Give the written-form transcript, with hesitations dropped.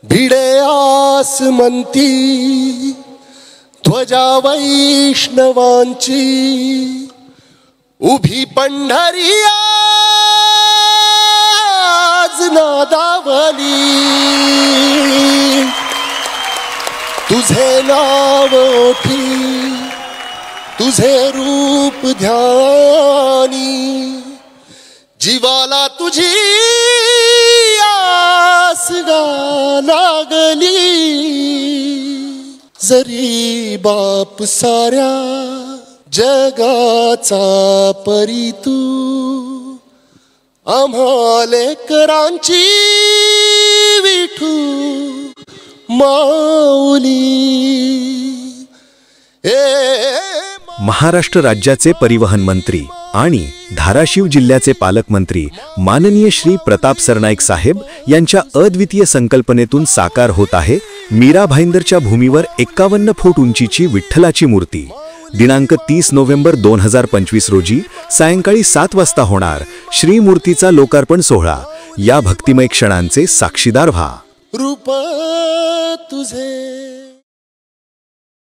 भिडे आसमंती ध्वजा वैष्णवांची, उभी पंढरी आज नादावली, तुझे नाव ओठी तुझे रूप ध्यानी, जीवाला तुझी आस गा लागली, जरी बाप साऱ्या जगाचा परी तू, आम्हा लेकरांची विठू माऊली. महाराष्ट्र राज्याचे परिवहन मंत्री आणि धाराशिव जिल्ह्याचे पालकमंत्री माननीय श्री प्रताप सरनाईक साहेब यांच्या अद्वितीय संकल्पनेतून साकार होत आहे मीरा भाईंदरच्या भूमीवर 51 फूट उंचीची विठ्ठलाची मूर्ती. दिनांक 30 नोव्हेंबर 2025 रोजी सायंकाळी 7 वाजता होणार श्रीमूर्तीचा लोकार्पण सोहळा. या भक्तिमय क्षणांचे साक्षीदार व्हा. रूप तुझे